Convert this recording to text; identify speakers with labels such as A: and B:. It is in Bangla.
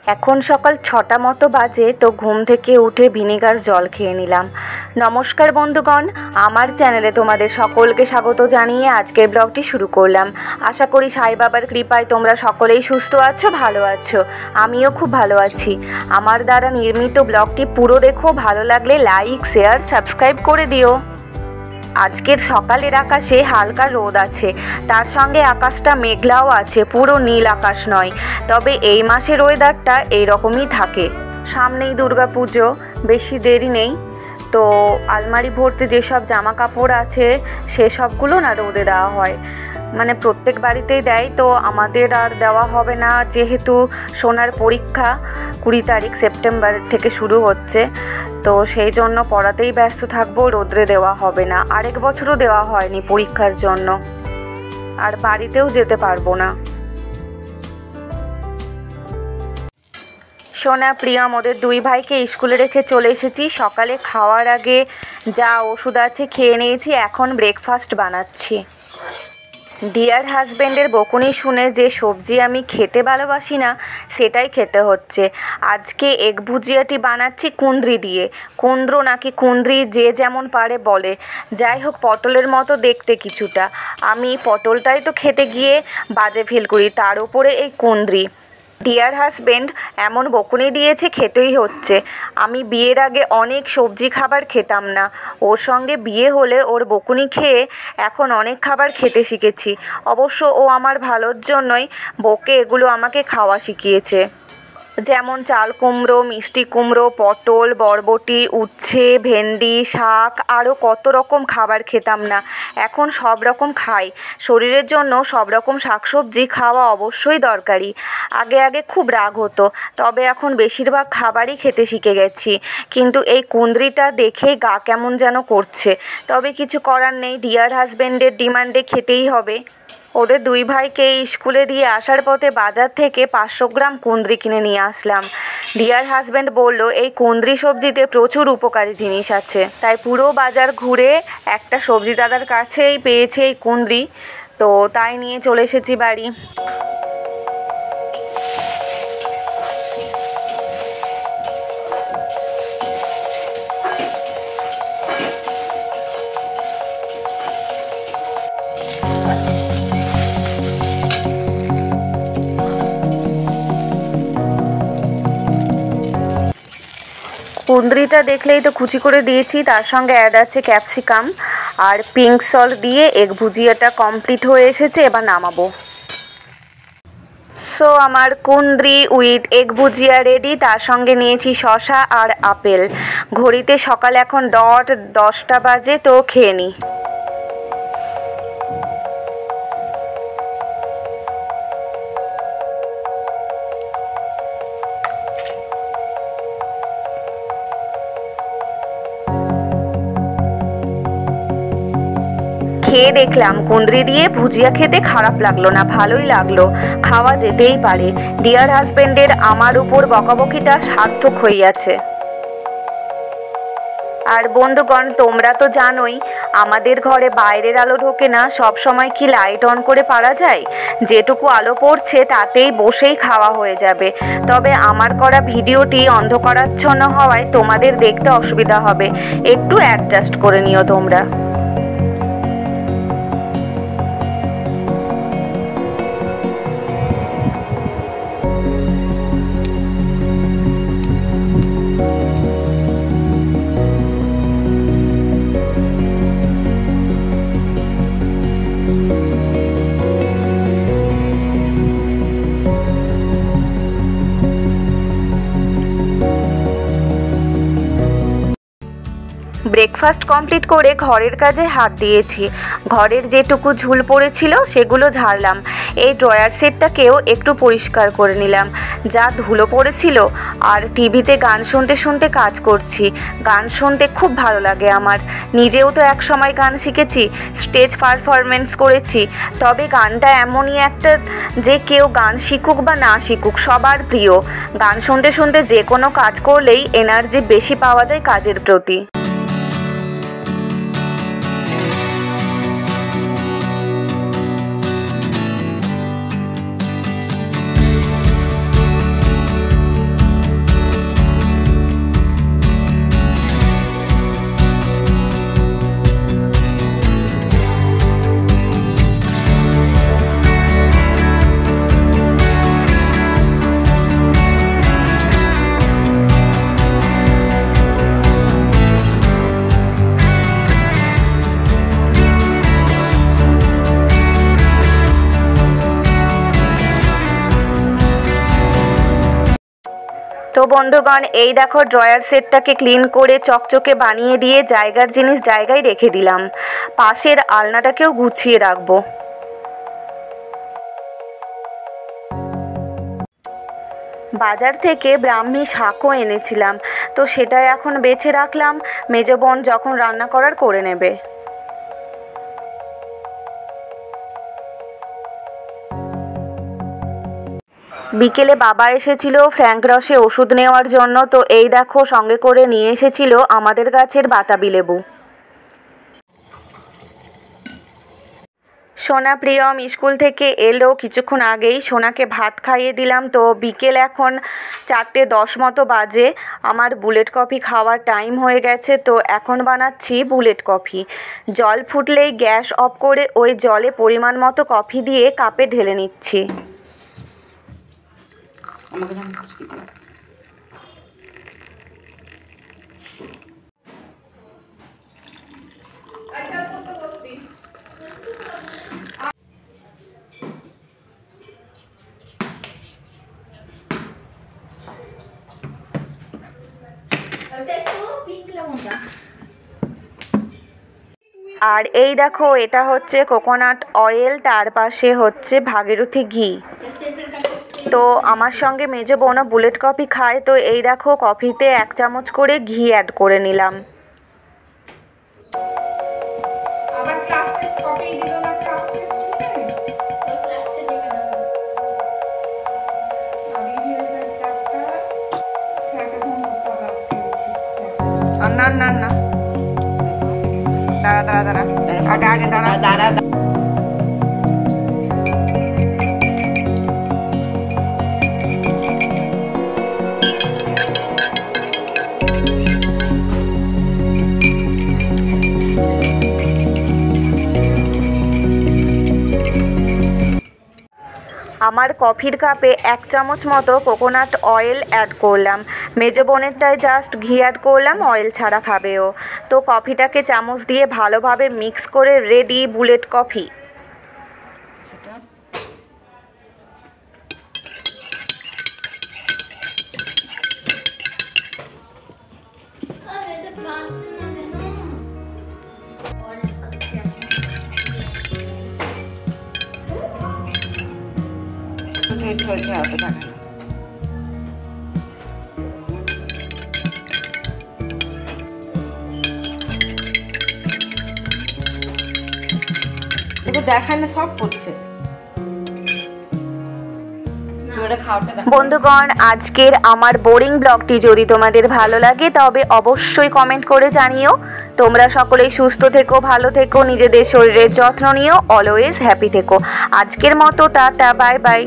A: এখন সকাল ৬টা মতো বাজে, তো ঘুম থেকে উঠে ভিনেগার জল খেয়ে নিলাম। নমস্কার বন্ধুগণ, আমার চ্যানেলে তোমাদের সকলকে স্বাগত জানিয়ে আজকের ব্লগটি শুরু করলাম। আশা করি সাই বাবার কৃপায় তোমরা সকলেই সুস্থ আছো, ভালো আছো। আমিও খুব ভালো আছি। আমার দ্বারা নির্মিত ব্লগটি পুরো দেখো, ভালো লাগলে লাইক, শেয়ার, সাবস্ক্রাইব করে দিও। আজকের সকালের আকাশে হালকা রোদ আছে, তার সঙ্গে আকাশটা মেঘলাও আছে, পুরো নীল আকাশ নয়। তবে এই মাসের ওয়েদারটা এইরকমই থাকে। সামনেই দুর্গাপুজো, বেশি দেরি নেই। তো আলমারি ভর্তি যেসব জামা কাপড় আছে সেসবগুলো না রোদে দেওয়া হয়, মানে প্রত্যেক বাড়িতেই দেয়। তো আমাদের আর দেওয়া হবে না, যেহেতু সোনার পরীক্ষা 20 তারিখ সেপ্টেম্বর থেকে শুরু হচ্ছে। তো সেই জন্য পড়াতেই ব্যস্ত থাকবো, রোদ্রে দেওয়া হবে না। আরেক বছরও দেওয়া হয়নি পরীক্ষার জন্য, আর বাড়িতেও যেতে পারবো না। সোনা, প্রিয়ম ওদের দুই ভাইকে স্কুলে রেখে চলে এসেছি। সকালে খাওয়ার আগে যা ওষুধ আছে খেয়ে নিয়েছি, এখন ব্রেকফাস্ট বানাচ্ছি। ডিয়ার হাজব্যান্ডের বকুনি শুনে যে সবজি আমি খেতে ভালোবাসি না সেটাই খেতে হচ্ছে। আজকে এগ ভুজিয়াটি বানাচ্ছি কুঁদরি দিয়ে। কুঁদরো নাকি কুঁদরি যে যেমন পারে বলে, যাই হোক পটলের মতো দেখতে কিছুটা। আমি পটলটাই তো খেতে গিয়ে বাজে ফিল করি, তার উপরে এই কুঁদরি। ডিয়ার হাজব্যান্ড এমন বকুনি দিয়েছে, খেতেই হচ্ছে। আমি বিয়ের আগে অনেক সবজি খাবার খেতাম না, ওর সঙ্গে বিয়ে হলে ওর বকুনি খেয়ে এখন অনেক খাবার খেতে শিখেছি। অবশ্য ও আমার ভালোর জন্যই বকে এগুলো আমাকে খাওয়া শিখিয়েছে। যেমন চাল কুমড়ো, মিষ্টি কুমড়ো, পটল, বরবটি, উচ্ছে, ভেন্ডি, শাক, আরও কত রকম খাবার খেতাম না, এখন সব রকম খাই। শরীরের জন্য সব রকম শাকসবজি খাওয়া অবশ্যই দরকারি। আগে খুব রাগ হতো, তবে এখন বেশিরভাগ খাবারই খেতে শিখে গেছি। কিন্তু এই কুঁদরিটা দেখেই গা কেমন যেন করছে, তবে কিছু করার নেই, ডিয়ার হাজব্যান্ডের ডিমান্ডে খেতেই হবে। ওদের দুই ভাইকে স্কুলে দিয়ে আসার পথে বাজার থেকে 500 গ্রাম কুঁদরি কিনে নিয়ে আসলাম। ডিয়ার হাজব্যান্ড বলল এই কুঁদরি সবজিতে প্রচুর উপকারী জিনিস আছে। তাই পুরো বাজার ঘুরে একটা সবজি দাদার কাছেই পেয়েছে এই কুঁদরি, তো তাই নিয়ে চলে এসেছি বাড়ি। কুঁদরিটা দেখলেই তো কুচি করে দিয়েছি, তার সঙ্গে অ্যাড আছে ক্যাপসিকাম আর পিঙ্ক সল্ট দিয়ে এগ ভুজিয়াটা কমপ্লিট হয়ে এসেছে, এবার নামাবো। সো আমার কুঁদরি উইথ এগ ভুজিয়া রেডি। তার সঙ্গে নিয়েছি শসা আর আপেল। ঘড়িতে সকাল এখন 10টা বাজে, তো খেয়ে নিই। খেয়ে দেখলাম কুঁদরি দিয়ে ভুজিয়া খেতে খারাপ লাগলো না, ভালোই লাগলো, খাওয়া যেতেই পারে। ডিয়ার হাজব্যান্ডের আমার উপর বকাবকিটা সার্থক হইয়াছে। আর বন্ধুগণ, তোমরা তো জানোই আমাদের ঘরে বাইরের আলো ঢোকে না, সব সময় কি লাইট অন করে পারা যায়? যেটুকু আলো পড়ছে তাতেই বসেই খাওয়া হয়ে যাবে। তবে আমার করা ভিডিওটি অন্ধকারাচ্ছন্ন হওয়ায় তোমাদের দেখতে অসুবিধা হবে, একটু অ্যাডজাস্ট করে নিও তোমরা। ব্রেকফাস্ট কমপ্লিট করে ঘরের কাজে হাত দিয়েছি। ঘরের যেটুকু ঝুল পড়েছিল সেগুলো ঝাড়লাম। এই ড্রয়ার সেটটাকেও একটু পরিষ্কার করে নিলাম, যা ধুলো পড়েছিল। আর টিভিতে গান শুনতে শুনতে কাজ করছি। গান শুনতে খুব ভালো লাগে আমার। নিজেও তো এক সময় গান শিখেছি, স্টেজ পারফরমেন্স করেছি। তবে গানটা এমনই একটা যে কেউ গান শিখুক বা না শিখুক সবার প্রিয়। গান শুনতে শুনতে যে কোনো কাজ করলেই এনার্জি বেশি পাওয়া যায় কাজের প্রতি। তো বন্ধুগণ, এই দেখো ড্রয়ার সেটটাকে ক্লিন করে চকচকে বানিয়ে দিয়ে জায়গার জিনিস জায়গায় রেখে দিলাম। পাশের আলনাটাকেও গুছিয়ে রাখবো। বাজার থেকে ব্রাহ্মী শাকও এনেছিলাম, তো সেটাই এখন বেছে রাখলাম। মেজো বোন যখন রান্না করার করে নেবে। বিকেলে বাবা এসেছিল ফ্র্যাঙ্ক রসে ওষুধ নেওয়ার জন্য। তো এই দেখো সঙ্গে করে নিয়ে এসেছিল আমাদের গাছের বাতাবি লেবু। সোনা প্রিয়ম স্কুল থেকে এলো কিছুক্ষণ আগেই, সোনাকে ভাত খাইয়ে দিলাম। তো বিকেল এখন 4:10 মতো বাজে। আমার বুলেট কফি খাওয়ার টাইম হয়ে গেছে, তো এখন বানাচ্ছি বুলেট কফি। জল ফুটলেই গ্যাস অফ করে ওই জলে পরিমাণ মতো কফি দিয়ে কাপে ঢেলে নিচ্ছি। আর এই দেখো এটা হচ্ছে কোকোনাট অয়েল, তার পাশে হচ্ছে ভাগীরথী ঘি। তো আমার সঙ্গে মেজো বোনও বুলেট কফি খায়, তো এই দেখো কফিতে 1 চামচ করে ঘি অ্যাড করে নিলাম। না না না, দাঁড়া দাঁড়া দাঁড়া, আগে দাঁড়া দাঁড়া। আমার কফির কাপে 1 চামচ মতো কোকোনাট অয়েল অ্যাড করলাম। মেজো বোনেরটায় জাস্ট ঘি অ্যাড করলাম, অয়েল ছাড়া খাবেও। তো কফিটাকে চামচ দিয়ে ভালোভাবে মিক্স করে রেডি বুলেট কফি।
B: দেখানে সব করছে।
A: বন্ধুগণ, আজকের আমার বোরিং ব্লগটি যদি তোমাদের ভালো লাগে তবে অবশ্যই কমেন্ট করে জানিও। তোমরা সকলেই সুস্থ থেকো, ভালো থেকো, নিজেদের শরীরের যত্ন নিও, অলওয়েজ হ্যাপি থেকো। আজকের মতো টাটা, বাই বাই।